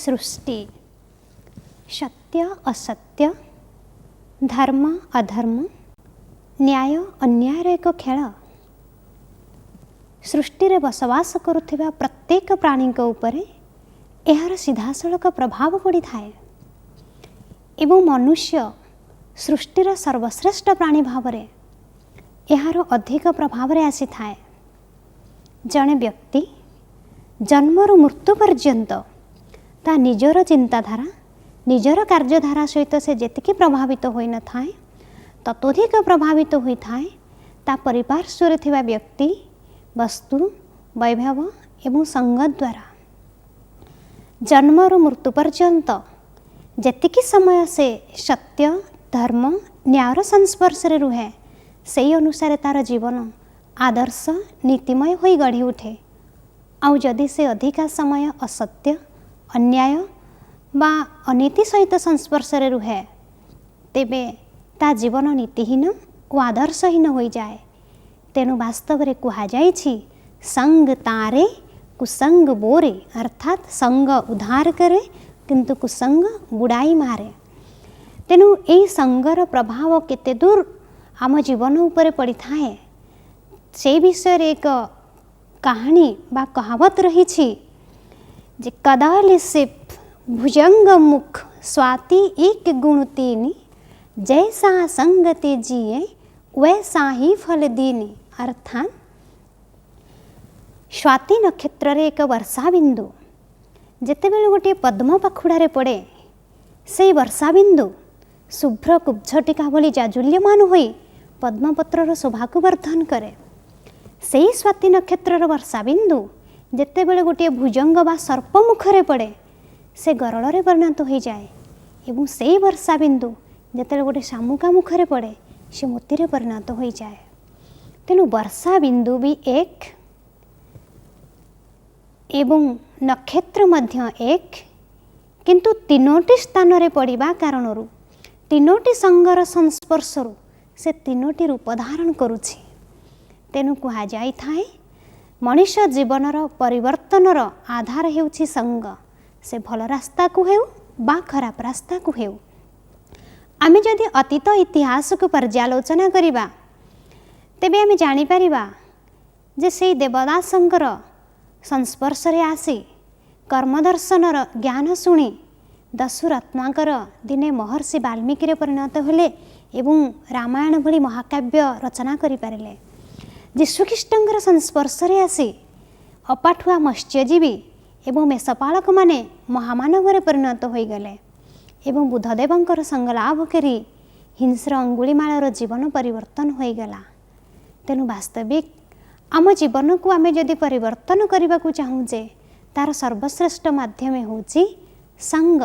सृष्टि सत्य असत्य धर्म अधर्म न्याय अन्यायर एक खेल। सृष्टि रे बसवास करुथिबा प्रत्येक प्राणी को उपरे एहार सीधासलख प्रभाव पड़ी थाए एवं मनुष्य सृष्टिर सर्वश्रेष्ठ प्राणी भावरे एहार अधिक प्रभाव रे आसी थाए। जड़े व्यक्ति जन्मरु मृत्यु पर्यंत ता निजर चिंताधारा निजर कार्यधारा सहित से जेतिकी प्रभावित होई न थाए ततोधिक प्रभावित होई थाए ता परिपार्श्वरे थिबा व्यक्ति वस्तु वैभव एवं संग द्वारा। जन्मरु मृत्यु पर्यंत जेतिकी समय से सत्य धर्म न्यायर संस्पर्श रे रुहे सेई अनुसार तार जीवन आदर्श नीतिमय होई गढ़ी उठे। आउ जदि से अधिका समय असत्य अन्याय बा अनीति सहित संस्पर्श रे रुहे तेबे ता जीवन नीतिहीन और आदर्शहीन हो जाए। तेणु वास्तव में कहुई संग तारे कुसंग बोरे अर्थात संग उद्धार करे किंतु कुसंग बुड़ाई मारे। तेणु यही संगर प्रभाव केते दूर आम जीवन उपरे पड़ी थाए से विषय एक कहानी बा कहावत रही जे कदाले से भुजंग मुख स्वाति एक गुण तीनी जैसा संगति जिए वैसा ही फल दीनी। अर्थात स्वाति नक्षत्र रे एक वर्षा बिंदु जेतेबेले गोटे पद्म पाखुड़ारे पड़े से वर्षा बिंदु शुभ्र कुब्झटिका भली जाजुल्यमान होई पद्मपत्रर शोभा को वर्धन करे। से स्वाति नक्षत्रर वर्षा बिंदु जेतेबेले गोटे भुजंग बा सर्प मुखरे पड़े से गरड़े परिणत हो जाए एवं से वर्षा बिंदु जेतेबेले गोटे शामुका मुखरे पड़े से मोती परिणत हो जाए। तेणु वर्षा बिंदु भी एक एवं नक्षत्र मध्य एक किंतु तीनोटी स्थान रे पड़िबा कारणरू तीनोटी संगर संस्पर्शरू से तीनोटी रूप धारण करुछि। तेणु कहा जाई थाए मनुष्य जीवनर परिवर्तनर आधार हेउछि संग। से भल रास्ता को हेउ बा खराब रास्ता को हेउ आमे जदि अतीत इतिहास को पर्यालोचना करिबा तेबे आमे जानि परिबा जे सेई देवदासंकर संस्पर्श रे आसी कर्मदर्शनर ज्ञान शुणी दस्यु रत्नाकर दिने महर्षि वाल्मीकि परिणत होले एवं रामायण भली महाकाव्य रचना करि पारिले। जीशुख्रीष्टंकर संस्पर्श रे आसी अपाठुआ मत्स्यजीवी एवं मेषपालक माने महामानव परिणत हो गले एवं बुद्धदेवंकर संग लाभ करी हिंस्र अंगुलीमालर जीवन परिवर्तन हो गला। तेणु वास्तविक आम जीवन को आमे जदि परिवर्तन करने को चाहूचे तार सर्वश्रेष्ठ माध्यम होची संग।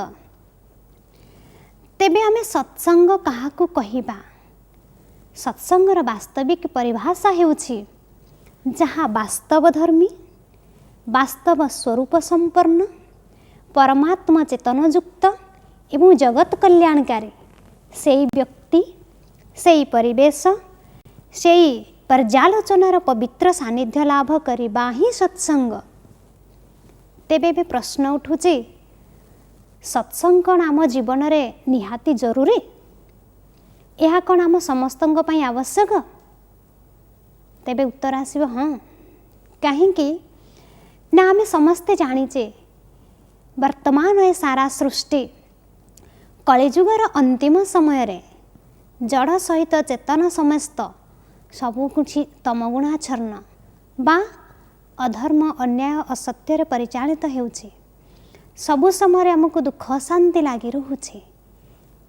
तेबे आमे सत्संग काहाकू कहिबा? सत्संगर वास्तविक परिभाषा हेउछि जहाँ वास्तवधर्मी वास्तव स्वरूप संपन्न परमात्मा चेतनयुक्त एवं जगत कल्याणकारी से व्यक्ति से परिवेश से पर्यालोचनार पवित्र सानिध्य लाभ करबा ही सत्संग। तेबे भी प्रश्न उठुचे सत्संग कौन आम जीवन में निहाती जरूरी? यह कौन आम समस्तंक पई आवश्यक? तेबे उत्तर आसिबो हाँ। कहीं ना आमे समस्ते जानीचे वर्तमान ए सारा सृष्टि कलिजुगर अंतिम समय रे जड़ सहित चेतन समस्त सबु कुछ तमगुणाच्छन्न बा अधर्म अन्याय असत्य रे परिचालित हेउछि। सबु समय आमको दुख शांति लगी रहुछि।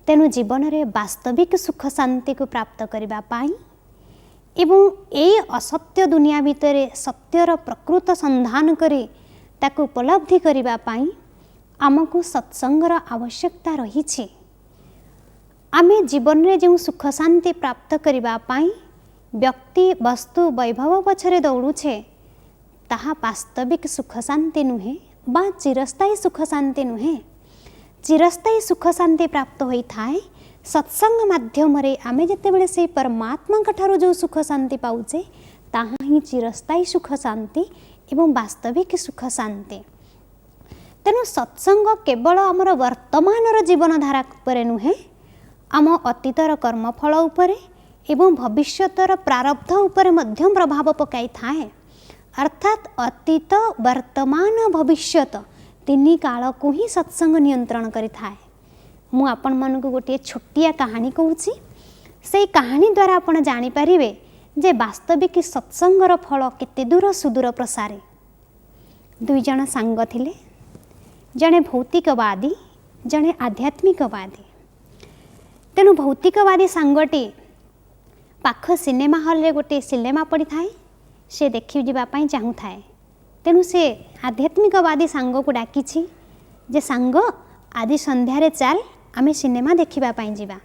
तेणु जीवन रे वास्तविक सुख शांति को प्राप्त करबा पाई एवं ए असत्य दुनिया भितर सत्यर प्रकृत संधान करी ताकू उपलब्धि करबा पाई आमको सत्संगर आवश्यकता रही। आमे जीवन रे जो सुख शांति प्राप्त करबा पाई व्यक्ति वस्तु वैभव पछरे दौड़ुछे ताहा वास्तविक सुख शांति नुहे बा चिरस्थायी सुख शांति नुहे। चिरस्थायी सुख शांति प्राप्त होई थाए सत्संग माध्यम रे आमे जेतेबेले से परमात्मा ठारू जो सुख शांति पाउचे ताहा ही चिरस्थायी सुख शांति एवं वास्तविक सुख शांति। तेणु सत्संग केवल आमर वर्तमानर जीवनधारा उपरे नुहे, आम अतीतर कर्मफल उपरे एवं भविष्यतर प्रारब्ध उपरे मध्यम प्रभाव पकाई थाए। अर्थात अतीत वर्तमान भविष्यत तीन काल को ही सत्संग नियंत्रण करि थाए। मु आपण मानक गोटे छोटिया कहानी कहूँ, से कहानी द्वारा आपण जानीपारे जे वास्तविक सत्संगर फल केते दूर सुदूर प्रसारे। दुई जन सांग थिले, जड़े भौतिकवादी जड़े आध्यात्मिकवादी। तेणु भौतिकवादी सांगटी पाख सिनेमा हल रे गोटे सिनेमा पड़ी थाए, से देखि जीवाई चाहू थाए। तेणु से आध्यात्मिकवादी सांग को डाकी जे सांग आज संध्यारे चल आमे सिनेमा देखिबापाई जीवा।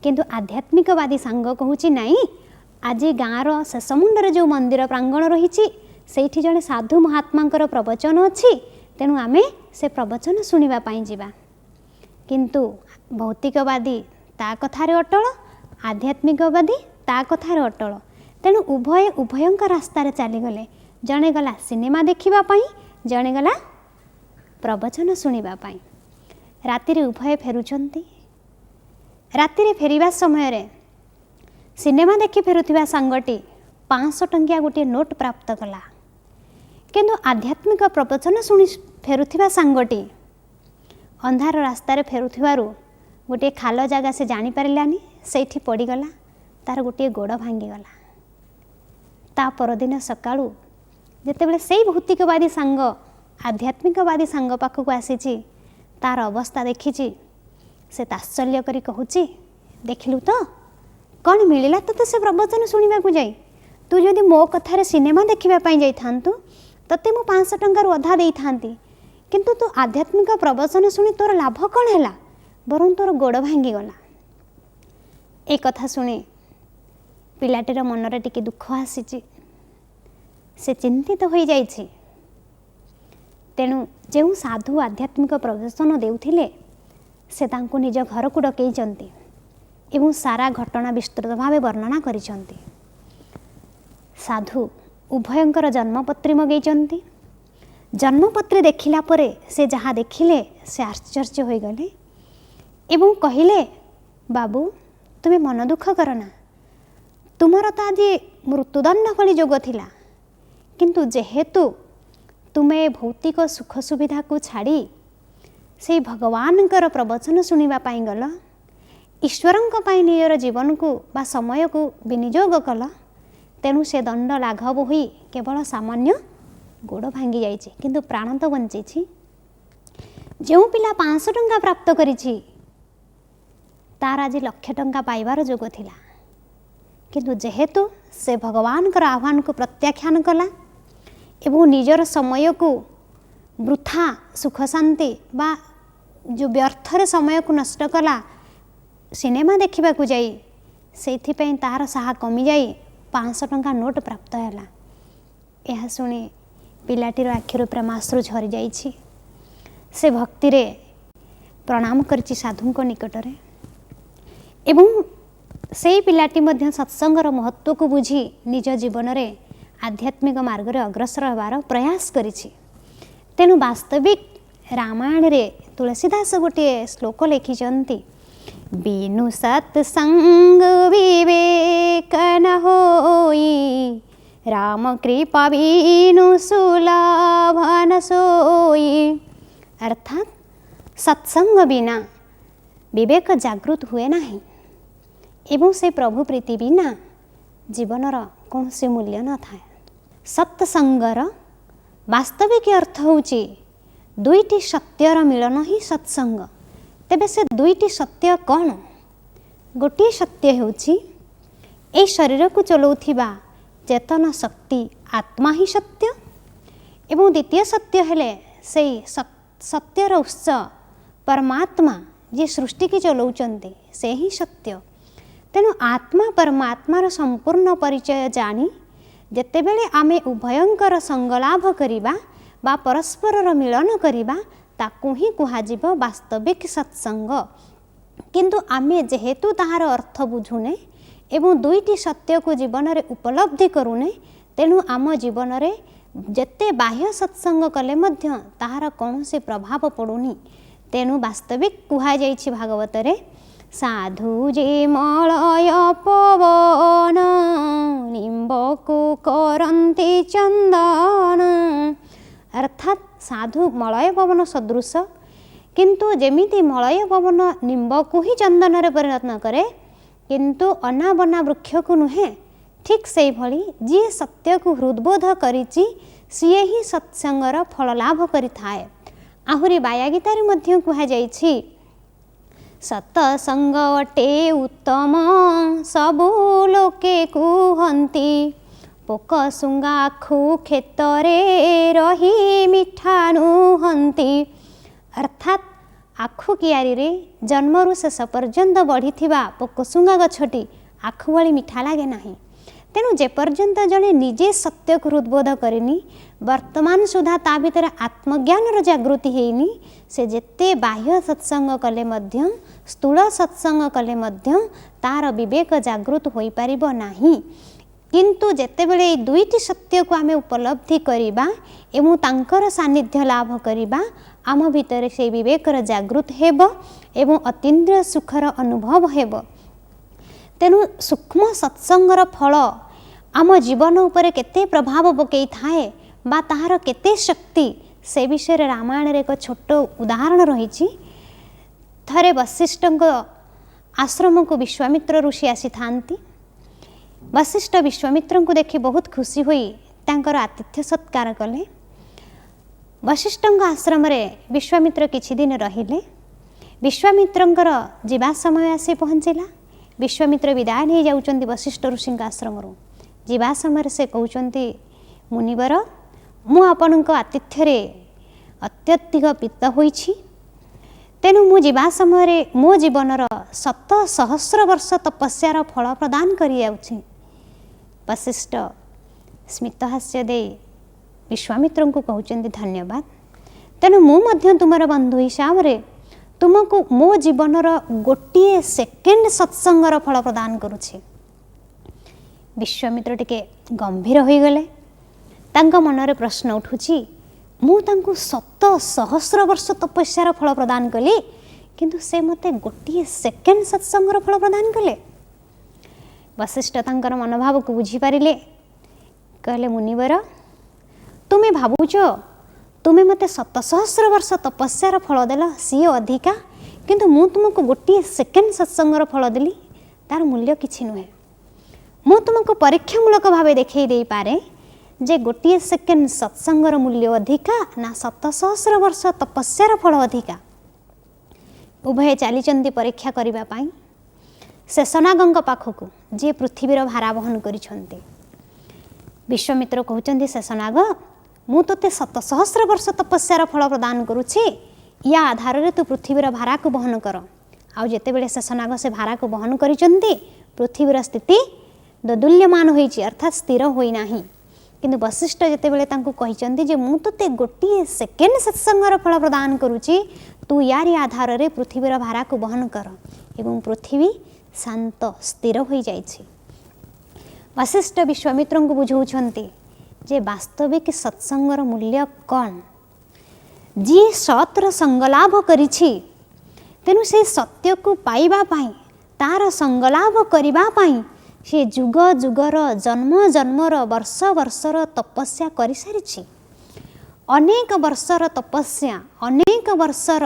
किंतु आध्यात्मिकवादी सांग कहूँ नाई, आज गाँवर शेष मुंडर जो मंदिर प्रांगण रही से जड़े साधु महात्मा प्रवचन अच्छी, तेणु आमे से प्रवचन शुणापी जीवा। किंतु भौतिकवादी ता कथार अटल, आध्यात्मिकवादी ता कथार अटल। तेणु उभय उभयंक रास्तार चलीगले, जड़े गला सिनेमा देखिबापाई, जड़े गला प्रवचन शुणापी। राति उभय फेरुचंती। राति फेरिबा समय रे सिनेमा देखि फेरुथिबा सांगटी 500 टंकिया गोटे नोट प्राप्त कला। किंतु आध्यात्मिक प्रवचन शुणी फेरुथिबा सांगटी अंधार रास्तार फेरुथिबारु गोटे खाल जगह से जानी पारिलानी, सेठी पड़ीगला, तार गोटे गोड़ भांगीगला। ता परदिन सकाळु जेतेबेले सेई भौतिकवादी सांग आध्यात्मिकवादी सांग पाखक आसीची, तार अवस्था देखिची, से तात्सल्य करी कहूची, देखिलु तो कौन मिलला तो से प्रवचन शुणा जाई, तू जदि मो कथार सिनेमा देखा जाइथांतु तते मु 500 टंकार अधा दे थांती, किंतु तू आध्यात्मिक प्रवचन शुणी तोर लाभ कौन है, बरं तोर गोड़ भांगीगला। ए कथा शुणी पिलाटीर मनरे टिके दुख आसीची, से चिंतित हो जाइछि। तेणु जो साधु आध्यात्मिक प्रवचन देउथिले से तांको निज घर को डकैचंती एवं सारा घटना विस्तृत भाव वर्णना करिसंती। साधु उभयंकर जन्मपत्री मगैचंती। जन्मपत्री देखिला परे से जहाँ देखिले से आश्चर्य हो गले एवं कहिले, बाबू तुम्हें मन दुख करना, तुमर तो आज मृत्युदंड भली जोग थिला, किंतु जेहेतु तुम्हें भौतिक सुख सुविधा को छाड़ी से भगवानकर प्रवचन शुणा गल, ईश्वरंक पाई निजर जीवन को बा समय को विनियोग कल, तेणु से दंड लाघव हुई केवल सामान्य गोड़ भांगी जाइछि, किंतु प्राण तो बंची। जो पिला 500 टंका प्राप्त करिछि तार आज 1,00,000 टंका पाइबार जोग थिला, किंतु जेहेतु से भगवानकर आह्वान को प्रत्याख्यान कला एवं निजर समय को वृथा सुख शांति बा जो व्यर्थरे समय को नष्ट कला सिनेमा देखा जाई, से तार साहा कमी जाई 500 टंका नोट प्राप्त है। यह शुणी पिलाटीर आखिर प्रेमाश्रु झरी जाइछि। से भक्ति रे प्रणाम करछि साधुंक निकटरे एवं से पिलाटी मध्य सत्संगर महत्व को बुझी निज जीवन रे आध्यात्मिक मार्ग रे अग्रसर होबार प्रयास करिछि। तेणु वास्तविक रामायण रे तुलसीदास गोटे श्लोक लिखिचंती, बिनु सत्संग विवेक न होई, राम कृपा बिनु सुलभ न सोई। अर्थात सत्संग बिना विवेक जागृत हुए नहीं एवं से प्रभु प्रीति बिना जीवनर कौन से मूल्य न थाए। सत्संगर वास्तविक अर्थ होची दुईटी सत्यर मिलन ही सत्संग। तेबे से दुईटी सत्य कौन? गोटे सत्य होची ए शरीर को चलाउथिबा चेतन शक्ति आत्मा ही सत्य एवं द्वितीय सत्य हेले से सत्यर उत्स परमात्मा जे सृष्टि की चलाउचंती से ही सत्य। तेणु आत्मा परमात्मार संपूर्ण परिचय जानी जेतेबेले आमे उभयंकर संगलाभ करिबा बा परस्पर मिलन करिबा ताकू ही कुहाजिब वास्तविक सत्संग। किंतु आमे जेहेतु ताहार अर्थ बुझुने एवं दुईटी सत्य को जीवन में उपलब्धि करूने, तेणु आम जीवन में ଯେତେ ବାହ୍ୟ ସତ୍ସଙ୍ଗ କଲେ ମଧ୍ୟ ତାହାର କୌଣସି ପ୍ରଭାବ ପଡ଼ୁନି। ତେଣୁ ବାସ୍ତବିକ କୁହାଯାଇଛି ଭାଗବତରେ, ସାଧୁ ଯେ ମଳୟ ପବନ ନିମ୍ବକୁ କରନ୍ତି ଚନ୍ଦନ। ଅର୍ଥାତ୍ ସାଧୁ ମଳୟ ପବନ ସଦୃଶ, କିନ୍ତୁ ଯେମିତି ମଳୟ ପବନ ନିମ୍ବକୁ ହିଁ ଚନ୍ଦନରେ ପରିଣତ କରେ, କିନ୍ତୁ ଅନାବନା ବୃକ୍ଷକୁ ନୁହେଁ, ଠିକ୍ ସେଇଭଳି ଯିଏ ସତ୍ୟକୁ ହୃଦବୋଧ କରିଛି ସିଏ ହିଁ ସତ୍ସଙ୍ଗର ଫଳ ଲାଭ କରିଥାଏ। ଆହୁରି ବାୟା ଗୀତାରେ ମଧ୍ୟ କୁହାଯାଇଛି, ସତସଙ୍ଗ ଅଟେ ଉତ୍ତମ ସବୁ ଲୋକେ କୁହନ୍ତି, ପୋକ ଶୁଙ୍ଗା ଆଖୁ କ୍ଷେତରେ ରହି ମିଠା ନୁହନ୍ତି। ଅର୍ଥାତ୍ ଆଖୁ କିଆରୀରେ ଜନ୍ମରୁ ଶେଷ ପର୍ଯ୍ୟନ୍ତ ବଢ଼ିଥିବା ପୋକଶୁଙ୍ଗା ଗଛଟି ଆଖୁ ଭଳି ମିଠା ଲାଗେ ନାହିଁ। ତେଣୁ ଯେପର୍ଯ୍ୟନ୍ତ ଜଣେ ନିଜେ ସତ୍ୟକୁ ହୃଦବୋଧ କରିନି, ବର୍ତ୍ତମାନ ସୁଦ୍ଧା ତା ଭିତରେ ଆତ୍ମଜ୍ଞାନର ଜାଗୃତି ହେଇନି, ସେ ଯେତେ ବାହ୍ୟ ସତ୍ସଙ୍ଗ କଲେ ମଧ୍ୟ, ସ୍ଥୂଳ ସତ୍ସଙ୍ଗ କଲେ ମଧ୍ୟ ତାର ବିବେକ ଜାଗୃତ ହୋଇପାରିବ ନାହିଁ। କିନ୍ତୁ ଯେତେବେଳେ ଏଇ ଦୁଇଟି ସତ୍ୟକୁ ଆମେ ଉପଲବ୍ଧି କରିବା ଏବଂ ତାଙ୍କର ସାନ୍ନିଧ୍ୟ ଲାଭ କରିବା, ଆମ ଭିତରେ ସେହି ବିବେକର ଜାଗୃତ ହେବ ଏବଂ ଅତୀନ୍ଦ୍ରିୟ ସୁଖର ଅନୁଭବ ହେବ। ତେଣୁ ସୂକ୍ଷ୍ମ ସତ୍ସଙ୍ଗର ଫଳ ଆମ ଜୀବନ ଉପରେ କେତେ ପ୍ରଭାବ ପକାଇଥାଏ ବା ତାହାର କେତେ ଶକ୍ତି, ସେ ବିଷୟରେ ରାମାୟଣରେ ଏକ ଛୋଟ ଉଦାହରଣ ରହିଛି। ଥରେ ବଶିଷ୍ଠଙ୍କ ଆଶ୍ରମକୁ ବିଶ୍ୱାମିତ୍ର ଋଷି ଆସିଥାନ୍ତି। ବଶିଷ୍ଠ ବିଶ୍ୱାମିତ୍ରଙ୍କୁ ଦେଖି ବହୁତ ଖୁସି ହୋଇ ତାଙ୍କର ଆତିଥ୍ୟ ସତ୍କାର କଲେ। ବଶିଷ୍ଠଙ୍କ ଆଶ୍ରମରେ ବିଶ୍ୱାମିତ୍ର କିଛି ଦିନ ରହିଲେ। ବିଶ୍ୱାମିତ୍ରଙ୍କର ଯିବା ସମୟ ଆସି ପହଞ୍ଚିଲା। ବିଶ୍ୱାମିତ୍ର ବିଦାୟ ନେଇ ଯାଉଛନ୍ତି ବଶିଷ୍ଠ ଋଷିଙ୍କ ଆଶ୍ରମରୁ। ଯିବା ସମୟରେ ସେ କହୁଛନ୍ତି, ମୁନିବର, ମୁଁ ଆପଣଙ୍କ ଆତିଥ୍ୟରେ ଅତ୍ୟଧିକ ପ୍ରୀତ ହୋଇଛି। ତେଣୁ ମୁଁ ଯିବା ସମୟରେ ମୋ ଜୀବନର 7,000 ବର୍ଷ ତପସ୍ୟାର ଫଳ ପ୍ରଦାନ କରିଯାଉଛି। ବଶିଷ୍ଠ ସ୍ମିତହାସ୍ୟ ଦେଇ ବିଶ୍ୱାମିତ୍ରଙ୍କୁ କହୁଛନ୍ତି, ଧନ୍ୟବାଦ। ତେଣୁ ମୁଁ ମଧ୍ୟ ତୁମର ବନ୍ଧୁ ହିସାବରେ ତୁମକୁ ମୋ ଜୀବନର ଗୋଟିଏ ସେକେଣ୍ଡ ସତ୍ସଙ୍ଗର ଫଳ ପ୍ରଦାନ କରୁଛି। ବିଶ୍ୱାମିତ୍ର ଟିକେ ଗମ୍ଭୀର ହୋଇଗଲେ। ତାଙ୍କ ମନରେ ପ୍ରଶ୍ନ ଉଠୁଛି, ମୁଁ ତାଙ୍କୁ 7,000 ବର୍ଷ ତପସ୍ୟାର ଫଳ ପ୍ରଦାନ କଲି, କିନ୍ତୁ ସେ ମୋତେ ଗୋଟିଏ ସେକେଣ୍ଡ ସତ୍ସଙ୍ଗର ଫଳ ପ୍ରଦାନ କଲେ। ବଶିଷ୍ଠ ତାଙ୍କର ମନୋଭାବକୁ ବୁଝିପାରିଲେ। କହିଲେ, ମୁନିବର, ତୁମେ ଭାବୁଛ ତୁମେ ମୋତେ 7,000 ବର୍ଷ ତପସ୍ୟାର ଫଳ ଦେଲ, ସିଏ ଅଧିକା, କିନ୍ତୁ ମୁଁ ତୁମକୁ ଗୋଟିଏ ସେକେଣ୍ଡ ସତ୍ସଙ୍ଗର ଫଳ ଦେଲି, ତାର ମୂଲ୍ୟ କିଛି ନୁହେଁ। ମୁଁ ତୁମକୁ ପରୀକ୍ଷାମୂଳକ ଭାବେ ଦେଖାଇ ଦେଇପାରେ ଯେ ଗୋଟିଏ ସେକେଣ୍ଡ ସତ୍ସଙ୍ଗର ମୂଲ୍ୟ ଅଧିକା ନା 7,000 ବର୍ଷ ତପସ୍ୟାର ଫଳ ଅଧିକା। ଉଭୟ ଚାଲିଛନ୍ତି ପରୀକ୍ଷା କରିବା ପାଇଁ ଶେଷନାଗଙ୍କ ପାଖକୁ, ଯିଏ ପୃଥିବୀର ଭାରା ବହନ କରିଛନ୍ତି। ବିଶ୍ୱାମିତ୍ର କହୁଛନ୍ତି, ଶେଷନାଗ, ମୁଁ ତୋତେ 7,000 ବର୍ଷ ତପସ୍ୟାର ଫଳ ପ୍ରଦାନ କରୁଛି, ୟା ଆଧାରରେ ତୁ ପୃଥିବୀର ଭାରାକୁ ବହନ କର। ଆଉ ଯେତେବେଳେ ଶେଷନାଗ ସେ ଭାରାକୁ ବହନ କରିଛନ୍ତି, ପୃଥିବୀର ସ୍ଥିତି ଦୋଦୁଲ୍ୟମାନ ହୋଇଛି, ଅର୍ଥାତ୍ ସ୍ଥିର ହୋଇନାହିଁ। କିନ୍ତୁ ବଶିଷ୍ଠ ଯେତେବେଳେ ତାଙ୍କୁ କହିଛନ୍ତି ଯେ ମୁଁ ତୋତେ ଗୋଟିଏ ସେକେଣ୍ଡ ସତ୍ସଙ୍ଗର ଫଳ ପ୍ରଦାନ କରୁଛି, ତୁ ୟାରି ଆଧାରରେ ପୃଥିବୀର ଭାରାକୁ ବହନ କର, ଏବଂ ପୃଥିବୀ ଶାନ୍ତ ସ୍ଥିର ହୋଇଯାଇଛି। ବଶିଷ୍ଠ ବିଶ୍ୱାମିତ୍ରଙ୍କୁ ବୁଝାଉଛନ୍ତି ଯେ ବାସ୍ତବିକ ସତ୍ସଙ୍ଗର ମୂଲ୍ୟ କ'ଣ। ଯିଏ ସତ୍ର ସଙ୍ଗଲାଭ କରିଛି, ତେଣୁ ସେ ସତ୍ୟକୁ ପାଇବା ପାଇଁ, ତାର ସଙ୍ଗଲାଭ କରିବା ପାଇଁ ସେ ଯୁଗ ଯୁଗର ଜନ୍ମ ଜନ୍ମର ବର୍ଷ ବର୍ଷର ତପସ୍ୟା କରିସାରିଛି। ଅନେକ ବର୍ଷର ତପସ୍ୟା, ଅନେକ ବର୍ଷର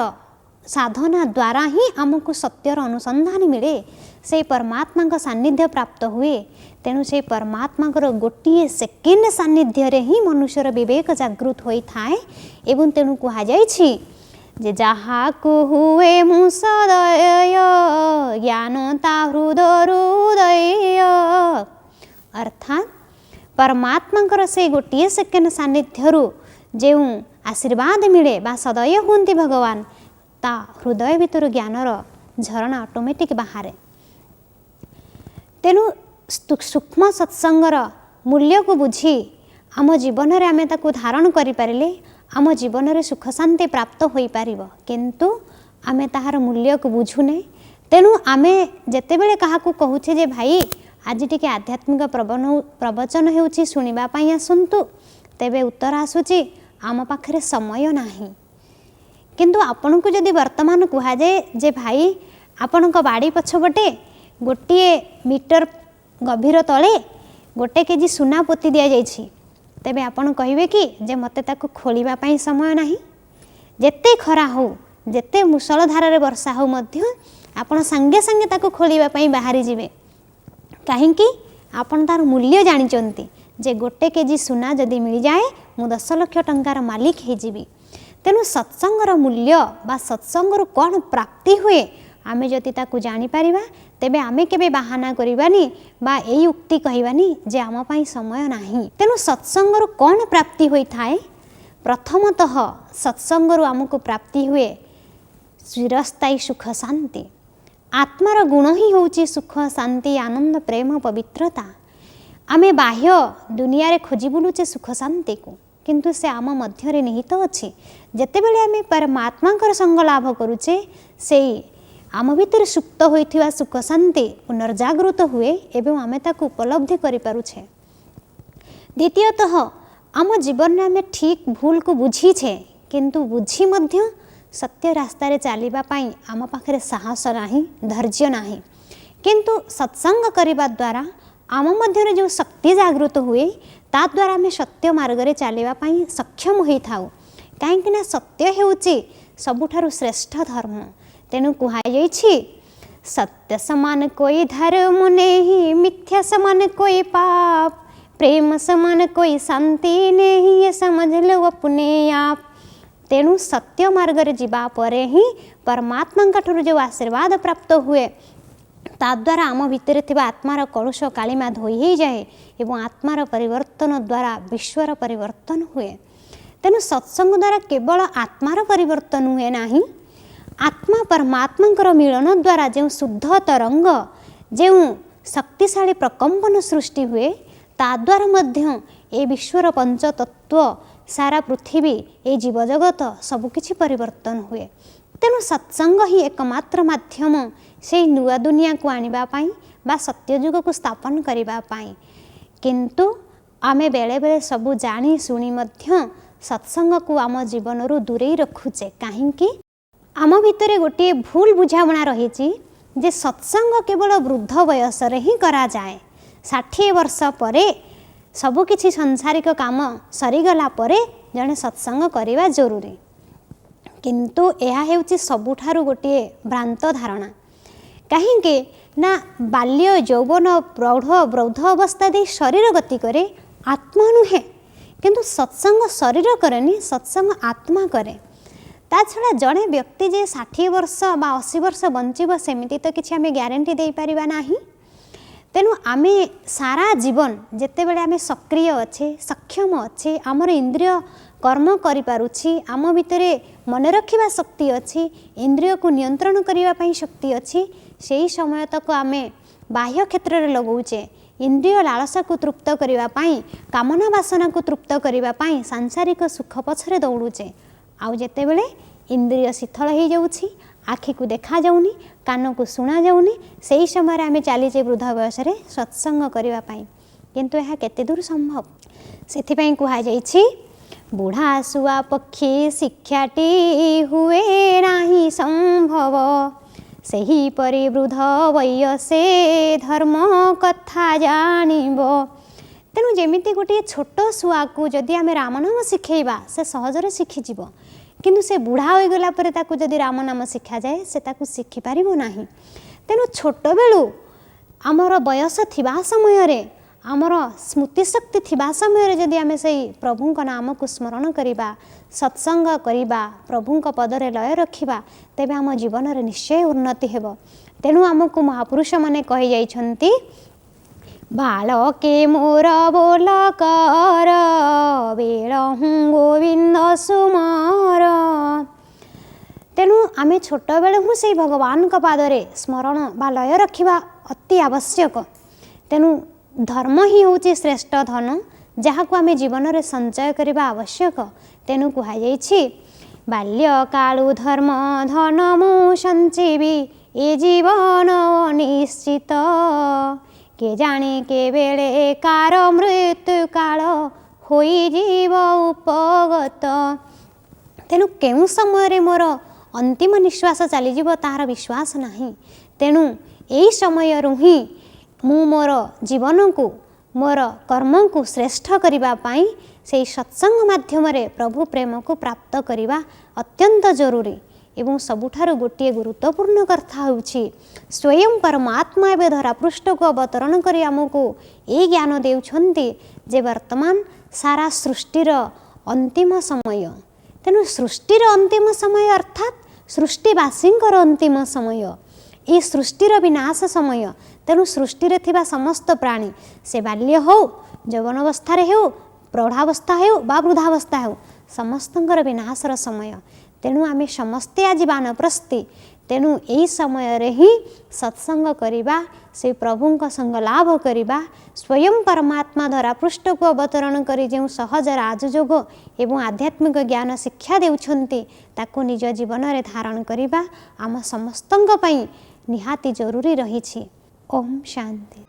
ସାଧନା ଦ୍ୱାରା ହିଁ ଆମକୁ ସତ୍ୟର ଅନୁସନ୍ଧାନ ମିଳେ, ସେହି ପରମାତ୍ମାଙ୍କ ସାନ୍ନିଧ୍ୟ ପ୍ରାପ୍ତ ହୁଏ। ତେଣୁ ସେହି ପରମାତ୍ମାଙ୍କର ଗୋଟିଏ ସେକେଣ୍ଡ ସାନ୍ନିଧ୍ୟରେ ହିଁ ମନୁଷ୍ୟର ବିବେକ ଜାଗୃତ ହୋଇଥାଏ। ଏବଂ ତେଣୁ କୁହାଯାଇଛି ଯେ ଯାହାକୁ ହୁଏ ମୁଁ ସଦୟ ଜ୍ଞାନ ତା ହୃଦରୁ ଉଦୟ। ଅର୍ଥାତ୍ ପରମାତ୍ମାଙ୍କର ସେଇ ଗୋଟିଏ ସେକେଣ୍ଡ ସାନ୍ନିଧ୍ୟରୁ ଯେଉଁ ଆଶୀର୍ବାଦ ମିଳେ ବା ସଦୟ ହୁଅନ୍ତି ଭଗବାନ, ତା ହୃଦୟ ଭିତରୁ ଜ୍ଞାନର ଝରଣା ଅଟୋମେଟିକ୍ ବାହାରେ। ତେଣୁ ସୂକ୍ଷ୍ମ ସତ୍ସଙ୍ଗର ମୂଲ୍ୟକୁ ବୁଝି ଆମ ଜୀବନରେ ଆମେ ତାକୁ ଧାରଣ କରିପାରିଲେ ଆମ ଜୀବନରେ ସୁଖ ଶାନ୍ତି ପ୍ରାପ୍ତ ହୋଇପାରିବ। କିନ୍ତୁ ଆମେ ତାହାର ମୂଲ୍ୟକୁ ବୁଝୁନେ। ତେଣୁ ଆମେ ଯେତେବେଳେ କାହାକୁ କହୁଛେ ଯେ ଭାଇ ଆଜି ଟିକେ ଆଧ୍ୟାତ୍ମିକ ପ୍ରବଚନ ହେଉଛି, ଶୁଣିବା ପାଇଁ ଆସନ୍ତୁ, तेबे उत्तर आसुची आम पाखरे समय नाही। किंतु आपन को जदि वर्तमान कह जाए जे भाई आपण बाड़ी पछपटे 1 मीटर गभीर तले 1 केजी सुना पोती दि जाइछि, तेबे आपण कहिबे कि जे मते ताको खोलिबा पई समय नाही। जेते खरा हो जेते मुसलधार रे वर्षा हो मध्य आपण संगे संगे ताको खोलिबा पई बाहरी जिवे, काहेकि आपण तार मूल्य जानिचंती जे 1 केजी सुना जदि मिल जाए मु 10 लाख टंकार मालिक हो जीवी। तेणु सत्संगर मूल्य बा सत्संगर कौन प्राप्ति हुए आमे जदि ताकू जानी परिबा तेबे आमे केबे बाहाना करिबानी बा एई उक्ति कहिबानी जे आम पई समय नाही। तेणु सत्संगर कौन प्राप्ति होई थाए, प्रथमतः सत्संगर आमको प्राप्ति हुए चिरस्थायी सुख शांति। आत्मार गुण ही होची सुख शांति आनंद प्रेम पवित्रता। आमे बाह्य दुनिया रे खोजी बुलुचे सुख शांति को, किंतु से आम मध्य निहित अच्छी। जेतेबेले आमे परमात्मा संग लाभ करुचे से आम भितर सुप्त होइथिबा सुख शांति पुनर्जागृत हुए एवं आमे ताकू उपलब्धि करि पारुछे। द्वितीयतः आम जीवन में आमे ठीक भूल को बुझीछे, किंतु बुझी मध्य सत्य रास्ता रे चलिबा पई आम पाखरे साहस नाही, धैर्य नाही। किंतु सत्संग करिबा द्वारा आम मध्य जो शक्ति जागृत हुए ता द्वारा आमे सत्य मार्ग रे चलिबा पई सक्षम होई थाउ। काहेकि ना सत्य हेउची सबुठारु श्रेष्ठ धर्म। तेणु कहुछि सत्य समान कोई धर्म नहीं, मिथ्या समान कोई पाप, प्रेम समान कोई शांति नहीं, ये समझ लो अपने आप। तेणु सत्य मार्ग रे जीवा परे ही परमात्मा ठारू जो आशीर्वाद प्राप्त हुए ता द्वारा आम भितर थिबा आत्मार कलुष कालिमा धोई हो जाए एवं आत्मार परिवर्तन द्वारा विश्वर परिवर्तन हुए। तेणु सत्संग द्वारा केवल आत्मार परिवर्तन हुए नाही, आत्मा परमात्मा मिलन द्वारा जो शुद्ध तरंग जो शक्तिशाली प्रकंपन सृष्टि हुए ता द्वारा मध्य ए विश्वर पंचतत्व सारा पृथ्वी ए जीवजगत सबकिछि परिवर्तन हुए। तेणु सत्संग ही एकमात्र माध्यम से नुआ दुनिया को आनिबा पाई बा सत्ययुग को स्थापन करिबा पाई। किंतु आमे बेले बेले सबु जानी सुनी मध्य सत्संग को आम जीवन रु दूरे रखुचे, काहेकि आम भितर गोटे भूल बुझावना रही जे सत्संग केवल वृद्ध बयस रे ही करा जाए। 60 वर्ष परे सबकिछि सांसारिक काम सरीगला परे जने सत्संग करिबा जरूरी। किंतु यह हेउची सबुठारु गोटे भ्रांत धारणा। काहेकि ना बाल्य यौवन प्रौढ़ बौद्ध अवस्था दे शरीर गति करे, आत्मा नुहे। किंतु सत्संग शरीर करेनी, सत्संग आत्मा करे। ता छड़ा जड़े व्यक्ति जे 60 वर्ष बा 80 वर्ष बंचिब सेमिति तो किछि आमे ग्यारंटी दे पारिबा नाही। तेणु आमे सारा जीवन जेतेबेले आमे सक्रिय अच्छे सक्षम अच्छे आमर इंद्रिय कर्म करि पारुछि, आम भितरे मन रखिबा शक्ति अच्छी, इंद्रिय को नियंत्रण करिबा पई शक्ति अच्छी, सेही समय तक आमे बाह्य क्षेत्र रे लगाउचे इंद्रिय लालसा को तृप्त करिबा पई, कामना वासना को तृप्त करिबा पई सांसारिक सुख पछरे दौड़ुचे। आउ जेतेबेले इंद्रिय शिथिल हो जाउछि, आखि को देखा जाउनी, कान को सुना जाउनी, सेही समय आमे चलीचे वृद्ध बयस रे सत्संग करिबा पई। किंतु यह केते दूर संभव? सेथि पई कुहा जाइछि बुढ़ा सुआ पक्षी शिक्षाटी हुए नाही संभव, सही परि वृद्ध वयसे धर्म कथा जानिब। तेणु जमीती गोटे छोट शुआ को जदि आम राम नाम शिखेबा से सहजरे शिखिजिब, किंतु से बुढ़ा हो गला परे ताकू जदि राम नाम शिखा जाए से ताकू शिखि पारिबो नाही। तेणु छोट बेलू आमर बयस थिबा समय रे आमर स्मृतिशक्ति थिबा समय जदि आमे सेही प्रभुंक नाम को स्मरण करिबा, सत्संग करिबा, प्रभुंक पदरे लय रखिबा, तेबे आम जीवन रे निश्चय उन्नति हेबो। तेणु आमको महापुरुष माने कहि जाइछन्ति बालके मोर बोल कर बेलहु गोविंद सुमर। तेणु आमे छोट बेले हूँ से भगवान का पादरे स्मरण बा लय रखिबा अति आवश्यक। तेणु धर्म ही होची श्रेष्ठ धन, जहाँ को आमे जीवन रे संचय करिबा आवश्यक। तेणु कहा जाइछि बाल्य कालु धर्म धन मु संचीबी ए जीवन अनिश्चित, के जाने के बेले कार मृत्यु काल ହୋଇଯିବ ଉପଗତ। ତେଣୁ କେଉଁ ସମୟରେ ମୋର ଅନ୍ତିମ ନିଶ୍ୱାସ ଚାଲିଯିବ ତାହାର ବିଶ୍ୱାସ ନାହିଁ। ତେଣୁ ଏହି ସମୟରୁ ହିଁ ମୁଁ ମୋର ଜୀବନକୁ ମୋର କର୍ମକୁ ଶ୍ରେଷ୍ଠ କରିବା ପାଇଁ ସେହି ସତ୍ସଙ୍ଗ ମାଧ୍ୟମରେ ପ୍ରଭୁ ପ୍ରେମକୁ ପ୍ରାପ୍ତ କରିବା ଅତ୍ୟନ୍ତ ଜରୁରୀ। ଏବଂ ସବୁଠାରୁ ଗୋଟିଏ ଗୁରୁତ୍ୱପୂର୍ଣ୍ଣ କଥା ହେଉଛି ସ୍ୱୟଂ ପରମାତ୍ମା ଏବେ ଧରାପୃଷ୍ଠକୁ ଅବତରଣ କରି ଆମକୁ ଏହି ଜ୍ଞାନ ଦେଉଛନ୍ତି ଯେ ବର୍ତ୍ତମାନ ସାରା ସୃଷ୍ଟିର ଅନ୍ତିମ ସମୟ। ତେଣୁ ସୃଷ୍ଟିର ଅନ୍ତିମ ସମୟ ଅର୍ଥାତ୍ ସୃଷ୍ଟିବାସୀଙ୍କର ଅନ୍ତିମ ସମୟ, ଏହି ସୃଷ୍ଟିର ବିନାଶ ସମୟ। ତେଣୁ ସୃଷ୍ଟିରେ ଥିବା ସମସ୍ତ ପ୍ରାଣୀ ସେ ବାଲ୍ୟ ହେଉ, ଯୌବନ ଅବସ୍ଥାରେ ହେଉ, ପ୍ରୌଢ଼ାବସ୍ଥା ହେଉ ବା ବୃଦ୍ଧାବସ୍ଥା ହେଉ, ସମସ୍ତଙ୍କର ବିନାଶର ସମୟ। ତେଣୁ ଆମେ ସମସ୍ତେ ଆଜି ବାନପ୍ରସ୍ଥୀ। ତେଣୁ ଏହି ସମୟରେ ହିଁ ସତ୍ସଙ୍ଗ କରିବା, ସେ ପ୍ରଭୁଙ୍କ ସଙ୍ଗ ଲାଭ କରିବା, ସ୍ୱୟଂ ପରମାତ୍ମା ଧରାପୃଷ୍ଠକୁ ଅବତରଣ କରି ଯେଉଁ ସହଜ ରାଜଯୋଗ ଏବଂ ଆଧ୍ୟାତ୍ମିକ ଜ୍ଞାନ ଶିକ୍ଷା ଦେଉଛନ୍ତି ତାକୁ ନିଜ ଜୀବନରେ ଧାରଣ କରିବା ଆମ ସମସ୍ତଙ୍କ ପାଇଁ ନିହାତି ଜରୁରୀ ରହିଛି। ଓମ୍ ଶାନ୍ତି।